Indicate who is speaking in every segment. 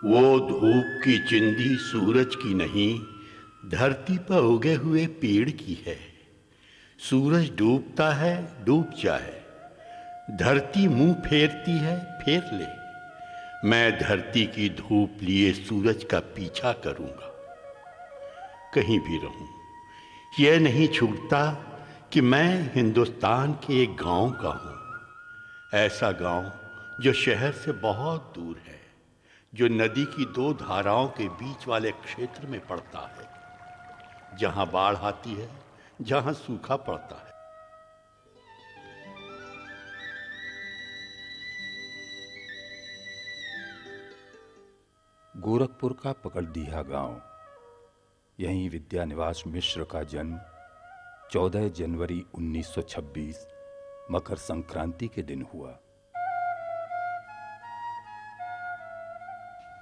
Speaker 1: वो धूप की चिंदी सूरज की नहीं, धरती पर उगे हुए पेड़ की है। सूरज डूबता है, डूब जाए, धरती मुंह फेरती है, फेर ले। मैं धरती की धूप लिए सूरज का पीछा करूंगा। कहीं भी रहूं, यह नहीं छूटता कि मैं हिंदुस्तान के एक गांव का हूं। ऐसा गांव जो शहर से बहुत दूर है, जो नदी की दो धाराओं के बीच वाले क्षेत्र में पड़ता है, जहां बाढ़ आती है, जहां सूखा पड़ता है।
Speaker 2: गोरखपुर का पकड़दीहा गांव। यहीं विद्यानिवास मिश्र का जन्म 14 जनवरी 1926 मकर संक्रांति के दिन हुआ।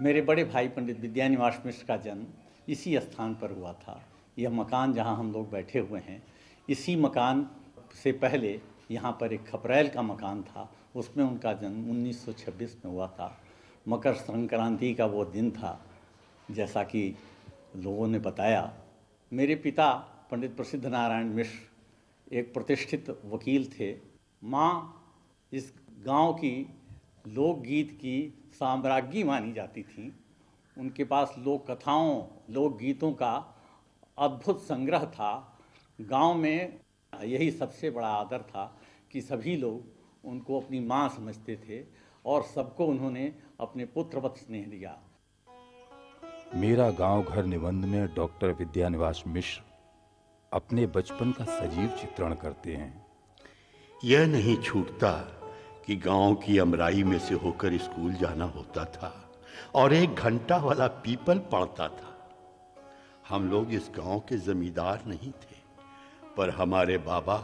Speaker 3: मेरे बड़े भाई पंडित विद्यानिवास मिश्र का जन्म इसी स्थान पर हुआ था। यह मकान जहां हम लोग बैठे हुए हैं, इसी मकान से पहले यहाँ पर एक खपरैल का मकान था, उसमें उनका जन्म 1926 में हुआ था। मकर संक्रांति का वो दिन था, जैसा कि लोगों ने बताया। मेरे पिता पंडित प्रसिद्ध नारायण मिश्र एक प्रतिष्ठित वकील थे। माँ इस गांव की लोकगीत की साम्राज्ञी मानी जाती थी। उनके पास लोक कथाओं, लोकगीतों का अद्भुत संग्रह था। गांव में यही सबसे बड़ा आदर था कि सभी लोग उनको अपनी माँ समझते थे और सबको उन्होंने अपने पुत्रवत स्नेह दिया।
Speaker 2: मेरा गांव घर निबंध में डॉक्टर विद्यानिवास मिश्र अपने बचपन का सजीव चित्रण करते हैं।
Speaker 1: यह नहीं छूटता कि गांव की अमराई में से होकर स्कूल जाना होता था और 1 घंटा वाला पीपल पड़ता था। हम लोग इस गांव के जमींदार नहीं थे, पर हमारे बाबा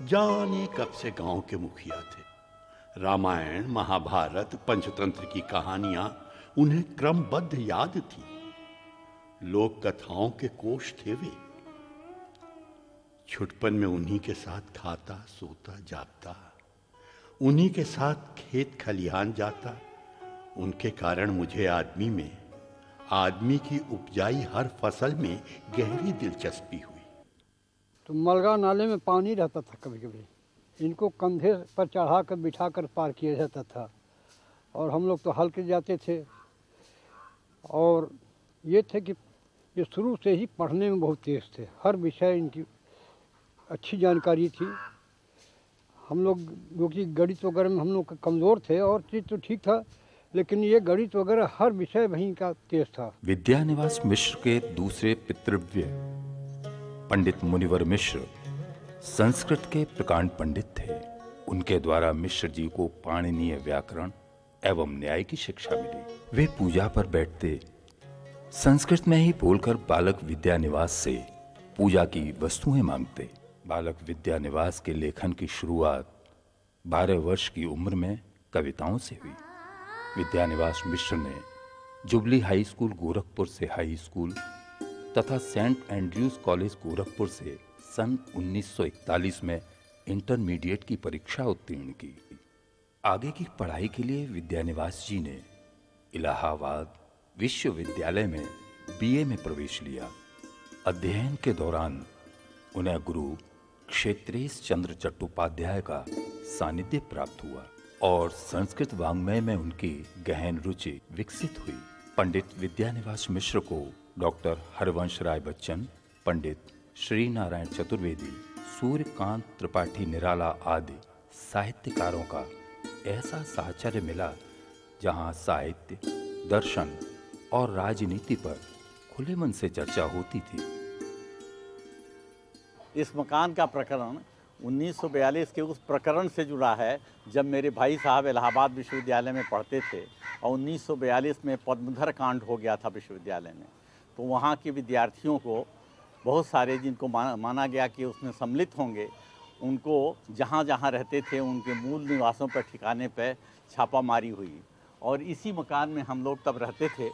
Speaker 1: जाने कब से गांव के मुखिया थे। रामायण, महाभारत, पंचतंत्र की कहानियां उन्हें क्रमबद्ध याद थी। लोक कथाओं के कोश थे वे। छुटपन में उन्हीं के साथ खाता, सोता, जागता, उन्हीं के साथ खेत खलिहान जाता। उनके कारण मुझे आदमी की उपजाई हर फसल में गहरी दिलचस्पी हुई।
Speaker 4: तो मलगा नाले में पानी रहता था। कभी कभी इनको कंधे पर चढ़ा कर बिठा कर पार किया जाता था और हम लोग तो हल के जाते थे। और ये थे कि ये शुरू से ही पढ़ने में बहुत तेज थे। हर विषय इनकी अच्छी जानकारी थी। हम लोग जो कि गणित वगैरह में हम लोग कमज़ोर थे, और चीज़ तो ठीक था, लेकिन ये गणित वगैरह हर विषय वहीं का तेज था।
Speaker 2: विद्यानिवास मिश्र के दूसरे पितृव्य पंडित मुनिवर मिश्र संस्कृत के प्रकांड पंडित थे। उनके द्वारा मिश्र जी को पाणिनीय व्याकरण एवं न्याय की शिक्षा मिली। वे पूजा पर बैठते संस्कृत में ही बोलकर बालक विद्यानिवास से पूजा की वस्तुएं मांगते। बालक विद्यानिवास के लेखन की शुरुआत 12 वर्ष की उम्र में कविताओं से हुई। विद्यानिवास मिश्र ने जुबली हाई स्कूल गोरखपुर से हाई स्कूल तथा सेंट एंड्रयूज कॉलेज गोरखपुर से सन 1941 में इंटरमीडिएट की परीक्षा उत्तीर्ण की। आगे की पढ़ाई के लिए विद्यानिवास जी ने इलाहाबाद विश्वविद्यालय में बीए में प्रवेश लिया। अध्ययन के दौरान उन्हें गुरु क्षेत्रेश चंद्र चट्टोपाध्याय का सानिध्य प्राप्त हुआ और संस्कृत वाङ्मय में उनकी गहन रुचि विकसित हुई। पंडित विद्यानिवास मिश्र को डॉक्टर हरवंश राय बच्चन, पंडित श्री नारायण चतुर्वेदी, सूर्यकांत त्रिपाठी निराला आदि साहित्यकारों का ऐसा साहचर्य मिला, जहां साहित्य, दर्शन और राजनीति पर खुले मन से चर्चा होती थी।
Speaker 3: इस मकान का प्रकरण 1942 के उस प्रकरण से जुड़ा है जब मेरे भाई साहब इलाहाबाद विश्वविद्यालय में पढ़ते थे और 1942 में पद्मधर कांड हो गया था विश्वविद्यालय में। तो वहाँ के विद्यार्थियों को बहुत सारे, जिनको माना गया कि उसमें सम्मिलित होंगे, उनको जहाँ जहाँ रहते थे उनके मूल निवासों पर, ठिकाने पर छापामारी हुई। और इसी मकान में हम लोग तब रहते थे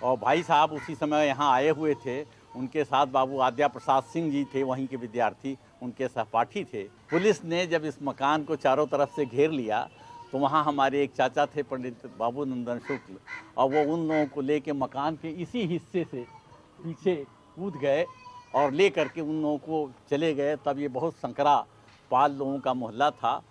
Speaker 3: और भाई साहब उसी समय यहाँ आए हुए थे। उनके साथ बाबू आद्या प्रसाद सिंह जी थे, वहीं के विद्यार्थी, उनके सहपाठी थे। पुलिस ने जब इस मकान को चारों तरफ से घेर लिया तो वहाँ हमारे एक चाचा थे पंडित बाबू नंदन शुक्ल, और वो उन लोगों को लेके मकान के इसी हिस्से से पीछे कूद गए और ले करके उन लोगों को चले गए। तब ये बहुत संकरा पाल लोगों का मोहल्ला था।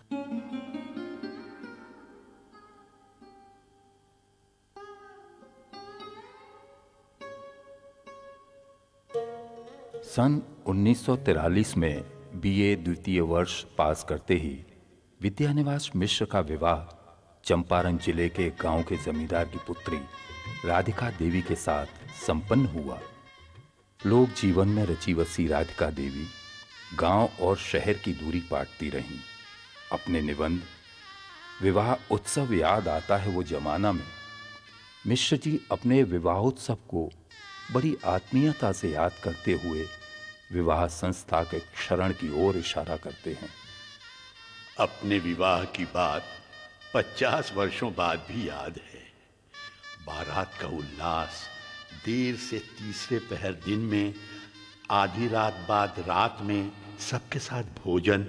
Speaker 2: सन 1943 में बीए द्वितीय वर्ष पास करते ही विद्यानिवास मिश्र का विवाह चंपारण जिले के गांव के जमींदार की पुत्री राधिका देवी के साथ संपन्न हुआ। लोक जीवन में रची बसी राधिका देवी गांव और शहर की दूरी पाटती रहीं। अपने निबंध विवाह उत्सव याद आता है वो जमाना में मिश्र जी अपने विवाहोत्सव को बड़ी आत्मीयता से याद करते हुए विवाह संस्था के क्षरण की ओर इशारा करते हैं।
Speaker 1: अपने विवाह की बात 50 वर्षों बाद भी याद है। बारात का उल्लास, देर से तीसरे पहर दिन में, आधी रात बाद रात में सबके साथ भोजन,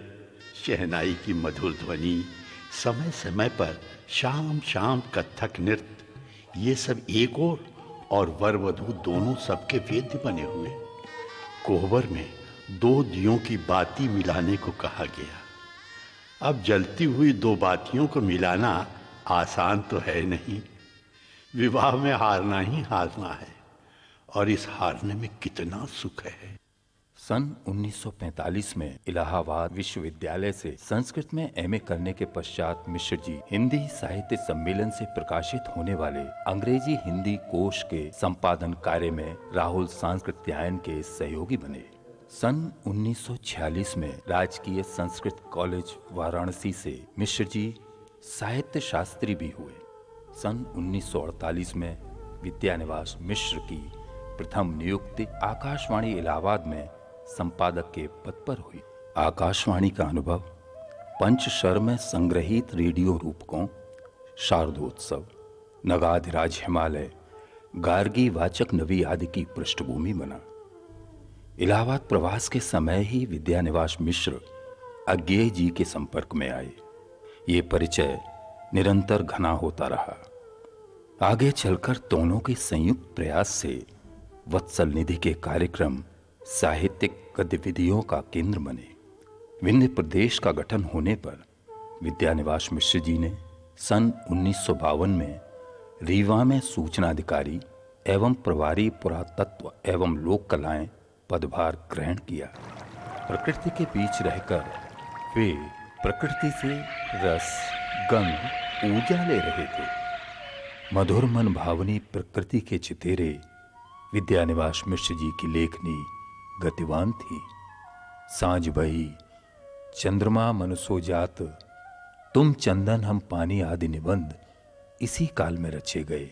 Speaker 1: शहनाई की मधुर ध्वनि, समय समय पर शाम शाम कथक नृत्य, ये सब एक और वर वधू दोनों सबके वेद्य बने हुए। कोहबर में 2 दियों की बाती मिलाने को कहा गया। अब जलती हुई 2 बातियों को मिलाना आसान तो है नहीं। विवाह में हारना ही हारना है, और इस हारने में कितना सुख है।
Speaker 2: सन 1945 में इलाहाबाद विश्वविद्यालय से संस्कृत में एमए करने के पश्चात मिश्र जी हिंदी साहित्य सम्मेलन से प्रकाशित होने वाले अंग्रेजी हिंदी कोश के संपादन कार्य में राहुल सांस्कृत्यायन के सहयोगी बने। सन 1946 में राजकीय संस्कृत कॉलेज वाराणसी से मिश्र जी साहित्य शास्त्री भी हुए। सन 1948 में विद्यानिवास मिश्र की प्रथम नियुक्ति आकाशवाणी इलाहाबाद में संपादक के पद पर हुई। आकाशवाणी का अनुभव पंचशर में संग्रहित रेडियो रूपकों, शारदोत्सव, नगाधिराज हिमालय, गार्गी वाचक नवी आदि की पृष्ठभूमि बना। इलाहाबाद प्रवास के समय ही विद्यानिवास मिश्र अज्ञेय जी के संपर्क में आए। ये परिचय निरंतर घना होता रहा। आगे चलकर दोनों के संयुक्त प्रयास से वत्सल निधि के कार्यक्रम साहित्यिक गतिविधियों का केंद्र बने। विंध्य प्रदेश का गठन होने पर विद्यानिवास मिश्र जी ने सन 1952 में रीवा में सूचनाधिकारी एवं प्रभारी पुरातत्व एवं लोक कलाएं पदभार ग्रहण किया। प्रकृति के बीच रहकर वे प्रकृति से रस, गंध, ऊर्जा ले रहे थे। मधुर मन भावनी प्रकृति के चितेरे विद्यानिवास मिश्र जी की लेखनी गतिवान थी। सांझ भई, चंद्रमा मनुसो जात, तुम चंदन हम पानी आदि निबंध इसी काल में रचे गए।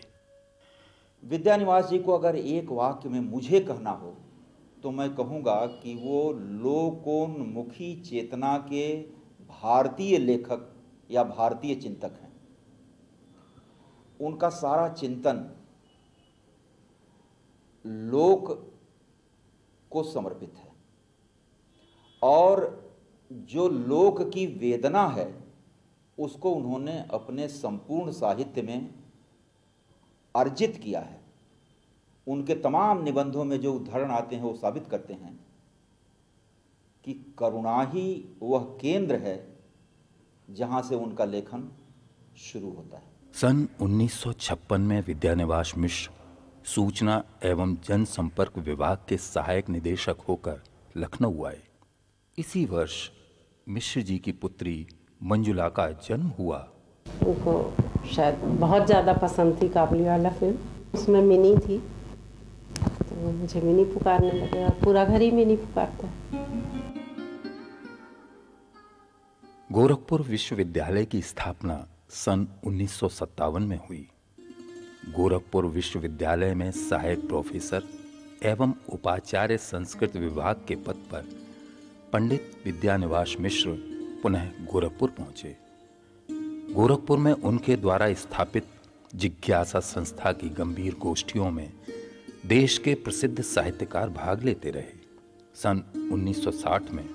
Speaker 5: विद्यानिवास जी को अगर एक वाक्य में मुझे कहना हो तो मैं कहूँगा कि वो लोकोन्मुखी चेतना के भारतीय लेखक या भारतीय चिंतक हैं। उनका सारा चिंतन लोक को समर्पित है, और जो लोक की वेदना है उसको उन्होंने अपने संपूर्ण साहित्य में अर्जित किया है। उनके तमाम निबंधों में जो उदाहरण आते हैं वो साबित करते हैं कि करुणा ही वह केंद्र है जहां से उनका लेखन शुरू होता है।
Speaker 2: सन 1956 में विद्यानिवास मिश्र सूचना एवं जनसंपर्क विभाग के सहायक निदेशक होकर लखनऊ आए। इसी वर्ष मिश्र जी की पुत्री मंजुला का जन्म हुआ।
Speaker 6: उनको शायद बहुत ज़्यादा पसंद थी काबुलीवाला फिल्म, उसमें मिनी थी, तो मुझे मिनी पुकारने लगे और पूरा घर ही मिनी पुकारता है।
Speaker 2: गोरखपुर विश्वविद्यालय की स्थापना सन 1957 में हुई। गोरखपुर विश्वविद्यालय में सहायक प्रोफेसर एवं उपाचार्य संस्कृत विभाग के पद पर पंडित विद्यानिवास मिश्र पुनः गोरखपुर पहुंचे। गोरखपुर में उनके द्वारा स्थापित जिज्ञासा संस्था की गंभीर गोष्ठियों में देश के प्रसिद्ध साहित्यकार भाग लेते रहे। सन 1960 में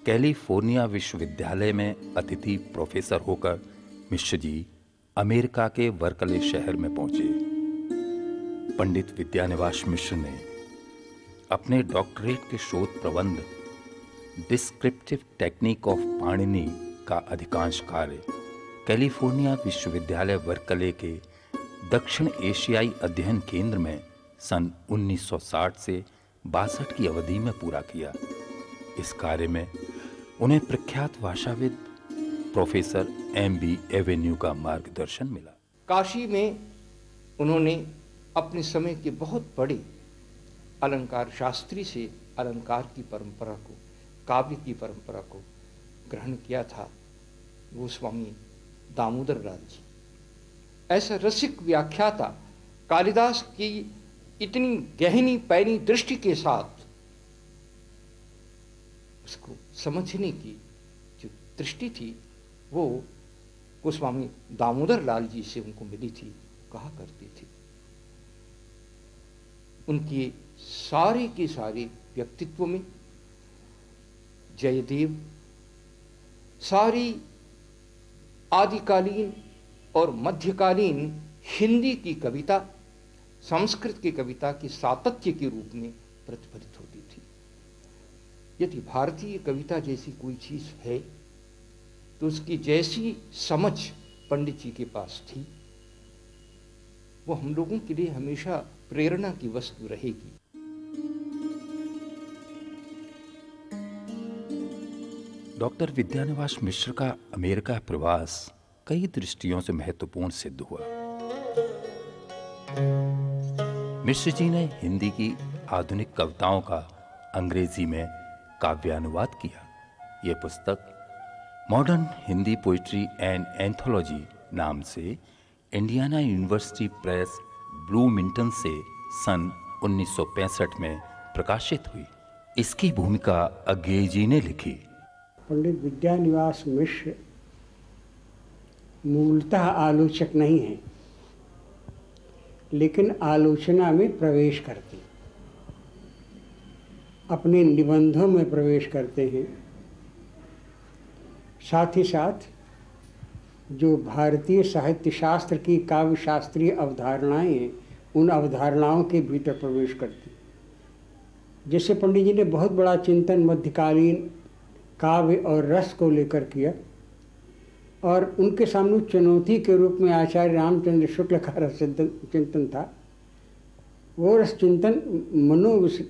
Speaker 2: कैलिफोर्निया विश्वविद्यालय में अतिथि प्रोफेसर होकर मिश्र जी अमेरिका के वर्कले शहर में पहुंचे। पंडित विद्यानिवास मिश्र ने अपने डॉक्टरेट के शोध प्रबंध डिस्क्रिप्टिव टेक्निक ऑफ पाणिनि का अधिकांश कार्य कैलिफोर्निया विश्वविद्यालय वर्कले के दक्षिण एशियाई अध्ययन केंद्र में सन 1960 से 62 की अवधि में पूरा किया। इस कार्य में उन्हें प्रख्यात भाषाविद प्रोफेसर M.B. एवेन्यू का मार्गदर्शन मिला।
Speaker 7: काशी में उन्होंने अपने समय के बहुत बड़े अलंकार शास्त्री से अलंकार की परंपरा को, काव्य की परंपरा को ग्रहण किया था, गोस्वामी दामोदर लाल जी। ऐसा रसिक व्याख्याता कालिदास की इतनी गहनी पैनी दृष्टि के साथ उसको समझने की जो दृष्टि थी वो गोस्वामी दामोदर लाल जी से उनको मिली थी, कहा करती थी। उनके सारे के सारे व्यक्तित्व में जयदेव, सारी आदिकालीन और मध्यकालीन हिंदी की कविता संस्कृत की कविता की सातत्य के रूप में प्रतिफलित होती थी। यदि भारतीय कविता जैसी कोई चीज है तो उसकी जैसी समझ पंडित जी के पास थी वो हम लोगों के लिए हमेशा प्रेरणा की वस्तु रहेगी।
Speaker 2: डॉक्टर विद्यानिवास मिश्र का अमेरिका प्रवास कई दृष्टियों से महत्वपूर्ण सिद्ध हुआ। मिश्र जी ने हिंदी की आधुनिक कविताओं का अंग्रेजी में काव्यानुवाद किया। यह पुस्तक modern Hindi poetry and anthology नाम से इंडियाना यूनिवर्सिटी प्रेस ब्लूमिंटन से सन 1965 में प्रकाशित हुई। इसकी भूमिका अज्ञेय जी ने लिखी।
Speaker 8: पंडित विद्यानिवास मिश्र मूलतः आलोचक नहीं हैं, लेकिन आलोचना में प्रवेश करते हैं, अपने निबंधों में प्रवेश करते हैं। साथ ही साथ जो भारतीय साहित्य शास्त्र की काव्य शास्त्रीय अवधारणाएं हैं उन अवधारणाओं के भीतर प्रवेश करते हैं। जैसे पंडित जी ने बहुत बड़ा चिंतन मध्यकालीन काव्य और रस को लेकर किया और उनके सामने चुनौती के रूप में आचार्य रामचंद्र शुक्ल का रस चिंतन था। वो रस चिंतन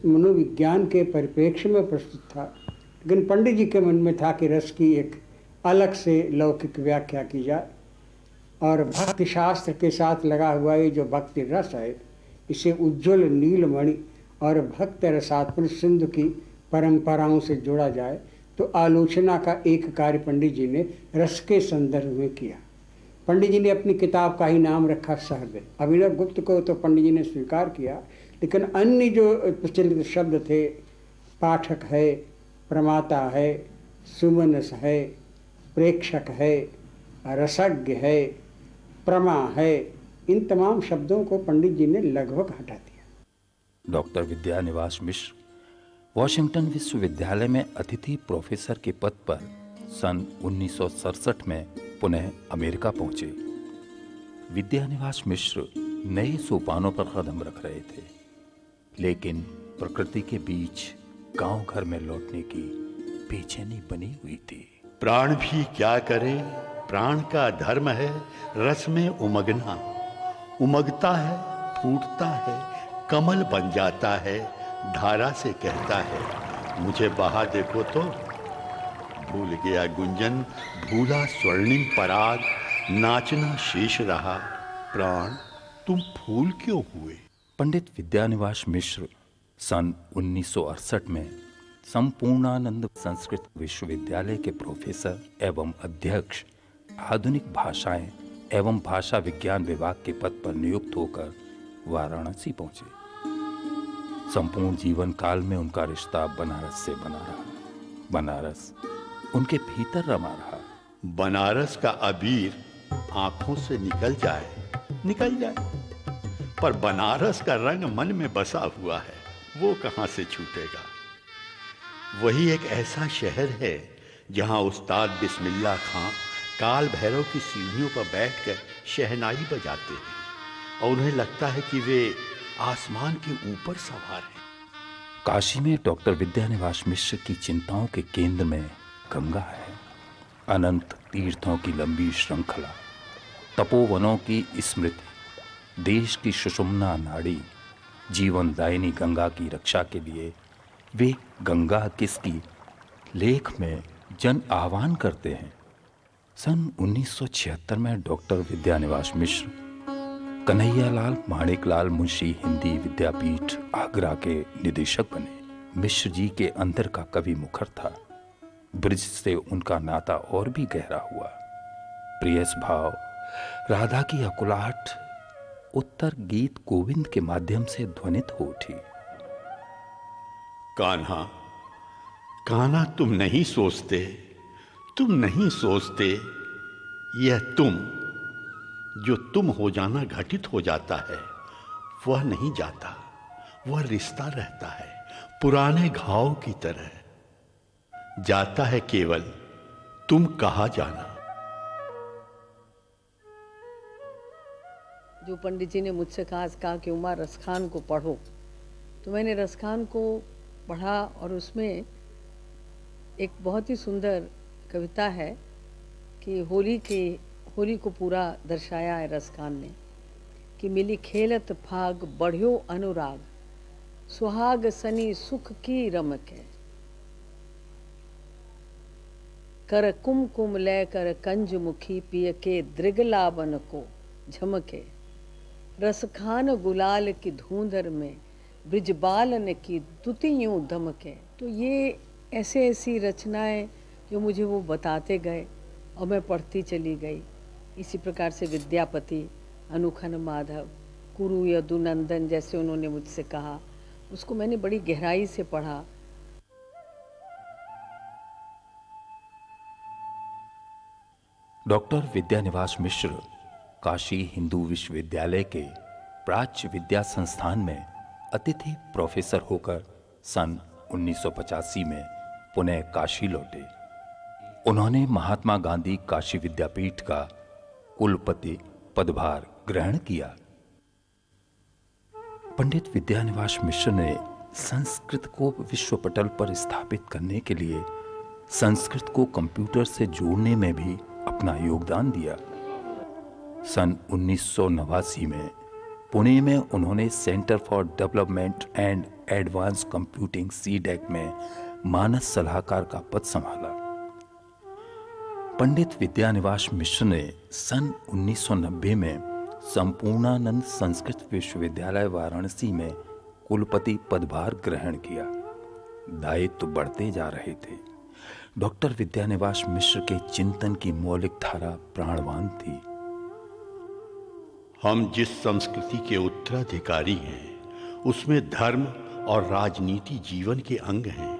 Speaker 8: मनोविज्ञान के परिप्रेक्ष्य में प्रस्तुत था, लेकिन पंडित जी के मन में था कि रस की एक अलग से लौकिक व्याख्या की जाए और भक्ति शास्त्र के साथ लगा हुआ ये जो भक्ति रस है इसे उज्ज्वल नीलमणि और भक्त रसात्मक सिंधु की परंपराओं से जोड़ा जाए। तो आलोचना का एक कार्य पंडित जी ने रस के संदर्भ में किया। पंडित जी ने अपनी किताब का ही नाम रखा सहृदय। अभिनव गुप्त को तो पंडित जी ने स्वीकार किया, लेकिन अन्य जो प्रचलित शब्द थे, पाठक है, प्रमाता है, सुमनस है, प्रेक्षक है, रसज्ञ है, प्रमा है, इन तमाम शब्दों को पंडित जी ने लगभग हटा दिया।
Speaker 2: डॉक्टर विद्यानिवास मिश्र वॉशिंगटन विश्वविद्यालय में अतिथि प्रोफेसर के पद पर सन 1967 में पुनः अमेरिका पहुंचे। विद्यानिवास मिश्र नए सोपानों पर कदम रख रहे थे, लेकिन प्रकृति के बीच गांव घर में लौटने की बेचैनी बनी हुई थी।
Speaker 1: प्राण भी क्या करे, प्राण का धर्म है रस में उमगना। उमगता है, फूटता है, कमल बन जाता है, धारा से कहता है मुझे बहा देखो तो। भूल गया गुंजन, भूला स्वर्णिम पराग, नाचना शेष रहा, प्राण तुम फूल क्यों हुए।
Speaker 2: पंडित विद्यानिवास मिश्र सन 1968 में संपूर्णानंद संस्कृत विश्वविद्यालय के प्रोफेसर एवं अध्यक्ष आधुनिक भाषाएं एवं भाषा विज्ञान विभाग के पद पर नियुक्त होकर वाराणसी पहुंचे। संपूर्ण जीवन काल में उनका रिश्ता बनारस से बना रहा। बनारस उनके भीतर रमा रहा।
Speaker 1: बनारस का अबीर आंखों से निकल जाए, पर बनारस का रंग मन में बसा हुआ है, वो कहां से छूटेगा। वही एक ऐसा शहर है जहां उस्ताद बिस्मिल्लाह खां काल भैरव की सीढ़ियों पर बैठकर शहनाई बजाते हैं और उन्हें लगता है कि वे आसमान के ऊपर सवार हैं।
Speaker 2: काशी में डॉक्टर विद्यानिवास मिश्र की चिंताओं के केंद्र में गंगा है। अनंत तीर्थों की लंबी श्रृंखला, तपोवनों की स्मृति, देश की सुषुम्ना नाड़ी, जीवनदायिनी गंगा की रक्षा के लिए वे गंगा किसकी लेख में जन आह्वान करते हैं। सन 1976 में डॉक्टर विद्यानिवास मिश्र कन्हैयालाल माणिकलाल मुंशी हिंदी विद्यापीठ आगरा के निदेशक बने। मिश्र जी के अंदर का कवि मुखर था। ब्रज से उनका नाता और भी गहरा हुआ। प्रियस भाव, राधा की अकुलाहट उत्तर गीत गोविंद के माध्यम से ध्वनित हो उठी।
Speaker 1: कान्हा, कान्हा, तुम नहीं सोचते, तुम नहीं सोचते, यह तुम, जो तुम हो जाना घटित हो जाता है, वह नहीं जाता, वह रिश्ता रहता है पुराने घाव की तरह। जाता है केवल तुम कहा जाना।
Speaker 9: जो पंडित जी ने मुझसे कहा कि उमा रसखान को पढ़ो, तो मैंने रसखान को पढ़ा और उसमें एक बहुत ही सुंदर कविता है कि होली को पूरा दर्शाया है रसखान ने कि मिली खेलत फाग बढ़ियो अनुराग, सुहाग सनी सुख की रमक है, कर कुमकुम लय कर कंज मुखी पिय के दृगलावन को झमके, रसखान गुलाल की धूंधर में ब्रिजबालन की दुतियों धमके। तो ये ऐसी रचनाएं जो मुझे वो बताते गए और मैं पढ़ती चली गई। इसी प्रकार से विद्यापति, अनुखन माधव, कुरु यदुनंदन जैसे उन्होंने मुझसे कहा, उसको मैंने बड़ी गहराई से पढ़ा।
Speaker 2: डॉक्टर विद्यानिवास मिश्र काशी हिंदू विश्वविद्यालय के प्राच्य विद्या संस्थान में अतिथि प्रोफेसर होकर सन 1985 में पुनः काशी लौटे। उन्होंने महात्मा गांधी काशी विद्यापीठ का कुलपति पदभार ग्रहण किया। पंडित विद्यानिवास मिश्र ने संस्कृत को विश्व पटल पर स्थापित करने के लिए संस्कृत को कंप्यूटर से जोड़ने में भी अपना योगदान दिया। सन 1989 में पुणे में उन्होंने centre for development and advance computing CDAC में मानस सलाहकार का पद संभाला। पंडित विद्यानिवास मिश्र ने सन 1990 में संपूर्णानंद संस्कृत विश्वविद्यालय वाराणसी में कुलपति पदभार ग्रहण किया। दायित्व बढ़ते जा रहे थे। डॉक्टर विद्यानिवास मिश्र के चिंतन की मौलिक धारा प्राणवान थी।
Speaker 1: हम जिस संस्कृति के उत्तराधिकारी हैं, उसमें धर्म और राजनीति जीवन के अंग हैं,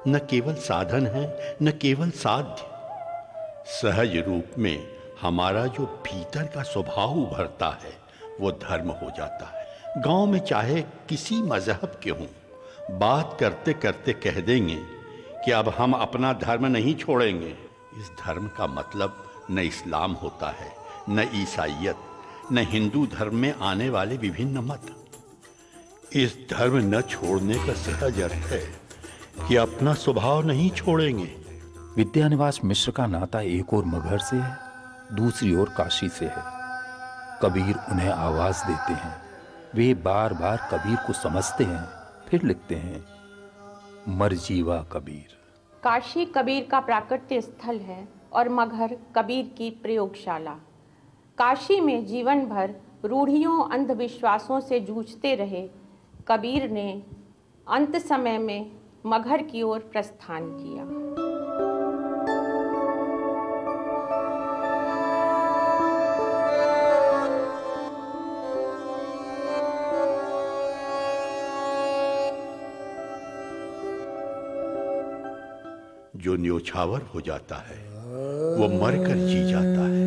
Speaker 1: न केवल साधन है, न केवल साध्य। सहज रूप में हमारा जो भीतर का स्वभाव उभरता है, वो धर्म हो जाता है। गांव में चाहे किसी मजहब के हों, बात करते करते कह देंगे कि अब हम अपना धर्म नहीं छोड़ेंगे। इस धर्म का मतलब न इस्लाम होता है, न ईसाइयत, न हिंदू धर्म में आने वाले विभिन्न मत। इस धर्म न छोड़ने का सहज अर्थ है कि अपना स्वभाव नहीं छोड़ेंगे।
Speaker 2: विद्यानिवास मिश्र का नाता एक ओर मगहर से है, दूसरी ओर काशी से है। कबीर उन्हें आवाज देते हैं। वे बार बार कबीर को समझते हैं, फिर लिखते हैं, मर जीवा कबीर।
Speaker 10: काशी कबीर का प्राकट्य स्थल है और मगहर कबीर की प्रयोगशाला। काशी में जीवन भर रूढ़ियों अंधविश्वासों से जूझते रहे कबीर ने अंत समय में मगहर की ओर प्रस्थान किया।
Speaker 1: जो न्योछावर हो जाता है, वो मरकर जी जाता है,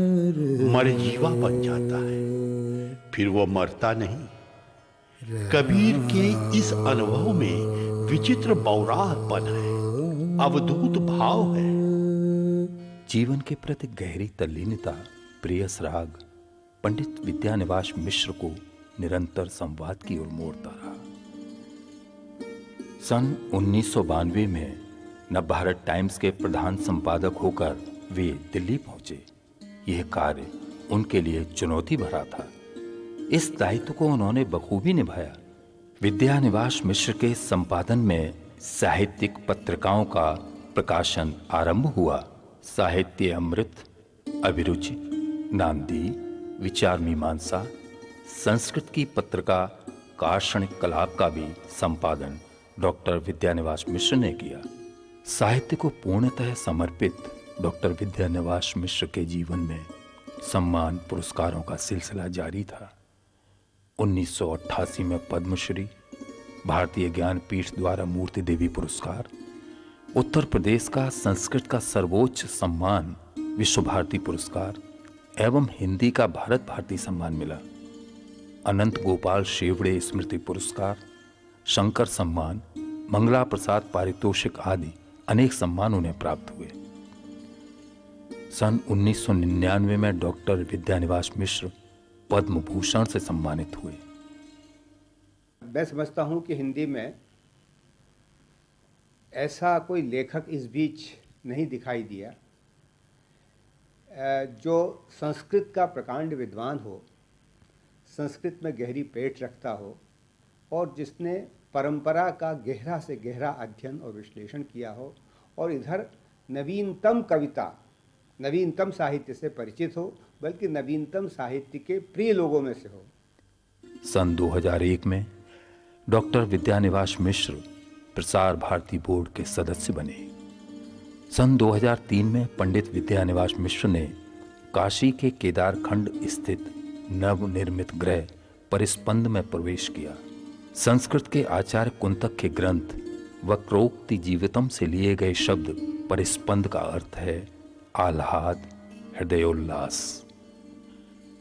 Speaker 1: मरजीवा बन जाता है, फिर वो मरता नहीं। कबीर के इस अनुभव में विचित्र बौराहपन है, अवधूत भाव है।
Speaker 2: जीवन के प्रति गहरी तल्लीनता, प्रियस राग पंडित विद्यानिवास मिश्र को निरंतर संवाद की ओर मोड़ता रहा। सन 1992 में नवभारत टाइम्स के प्रधान संपादक होकर वे दिल्ली पहुंचे। यह कार्य उनके लिए चुनौती भरा था। इस दायित्व को उन्होंने बखूबी निभाया। विद्यानिवास मिश्र के संपादन में साहित्यिक पत्रिकाओं का प्रकाशन आरंभ हुआ। साहित्य अमृत, अभिरुचि, नांदी, विचार मीमांसा, संस्कृत की पत्रिका दार्शनिक कलाप का भी संपादन डॉक्टर विद्यानिवास मिश्र ने किया। साहित्य को पूर्णतः समर्पित डॉक्टर विद्यानिवास मिश्र के जीवन में सम्मान पुरस्कारों का सिलसिला जारी था। 1988 में पद्मश्री, भारतीय ज्ञानपीठ द्वारा मूर्ति देवी पुरस्कार, उत्तर प्रदेश का संस्कृत का सर्वोच्च सम्मान विश्व भारती पुरस्कार एवं हिंदी का भारत भारती सम्मान मिला। अनंत गोपाल शेवड़े स्मृति पुरस्कार, शंकर सम्मान, मंगला प्रसाद पारितोषिक आदि अनेक सम्मान उन्हें प्राप्त हुए। सन 1999 में डॉक्टर विद्यानिवास मिश्र पद्म भूषण से सम्मानित हुए।
Speaker 7: मैं समझता हूँ कि हिंदी में ऐसा कोई लेखक इस बीच नहीं दिखाई दिया जो संस्कृत का प्रकांड विद्वान हो, संस्कृत में गहरी पेट रखता हो और जिसने परंपरा का गहरा से गहरा अध्ययन और विश्लेषण किया हो और इधर नवीनतम कविता, नवीनतम साहित्य से परिचित हो, बल्कि नवीनतम साहित्य के प्रिय लोगों में से हो।
Speaker 2: सन 2001 में डॉक्टर विद्यानिवास मिश्र प्रसार भारती बोर्ड के सदस्य बने। सन 2003 में पंडित विद्यानिवास मिश्र ने काशी के केदारखंड स्थित नवनिर्मित गृह परिस्पंद में प्रवेश किया। संस्कृत के आचार्य कुंतक के ग्रंथ वक्रोक्ति जीवितम से लिए गए शब्द परिस्पंद का अर्थ है आह्लाद, हृदयोल्लास।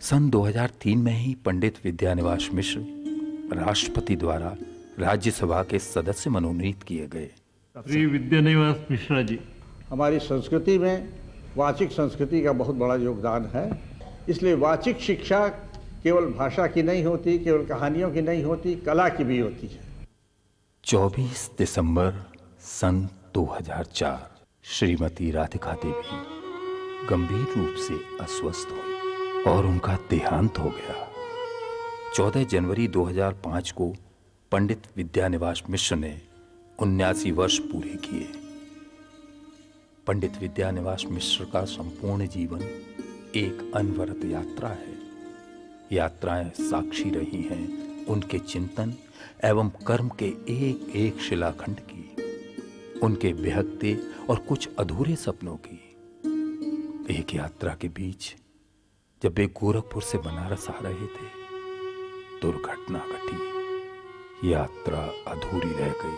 Speaker 2: सन 2003 में ही पंडित विद्यानिवास मिश्र राष्ट्रपति द्वारा राज्यसभा के सदस्य मनोनीत किए गए।
Speaker 11: श्री विद्यानिवास मिश्रा जी,
Speaker 12: हमारी संस्कृति में वाचिक संस्कृति का बहुत बड़ा योगदान है। इसलिए वाचिक शिक्षा केवल भाषा की नहीं होती, केवल कहानियों की नहीं होती, कला की भी होती है।
Speaker 2: 24 दिसंबर सन 2004 श्रीमती राधिका देवी गंभीर रूप से अस्वस्थ हुई और उनका देहांत हो गया। 14 जनवरी 2005 को पंडित विद्यानिवास मिश्र ने 79 वर्ष पूरे किए। पंडित विद्यानिवास मिश्र का संपूर्ण जीवन एक अनवरत यात्रा है। यात्राएं साक्षी रही हैं उनके चिंतन एवं कर्म के एक एक शिलाखंड की, उनके बेहकते और कुछ अधूरे सपनों की। एक यात्रा के बीच जब वे गोरखपुर से बनारस आ रहे थे, दुर्घटना घटी, यात्रा अधूरी रह गई।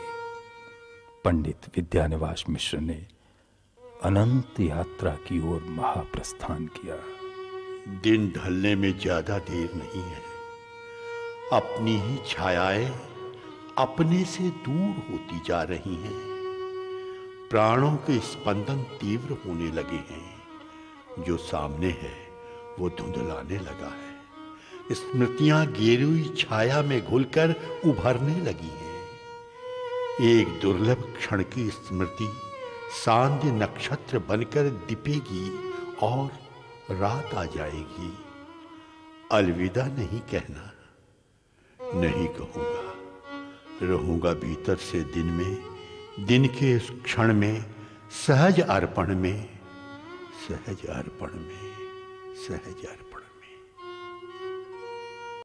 Speaker 2: पंडित विद्यानिवास मिश्र ने अनंत यात्रा की ओर महाप्रस्थान किया।
Speaker 1: दिन ढलने में ज्यादा देर नहीं है। अपनी ही छायाएं अपने से दूर होती जा रही हैं। प्राणों के स्पंदन तीव्र होने लगे हैं। जो सामने है वो धुंधलाने लगा है। स्मृतियां गेरुई छाया में घुलकर उभरने लगी हैं। एक दुर्लभ क्षण की स्मृति सांध्य नक्षत्र बनकर दिपेगी और रात आ जाएगी। अलविदा नहीं कहना, नहीं कहूंगा। रहूंगा भीतर से दिन में, दिन के इस क्षण में, सहज अर्पण में, सहज अर्पण में, सहज अर्पण।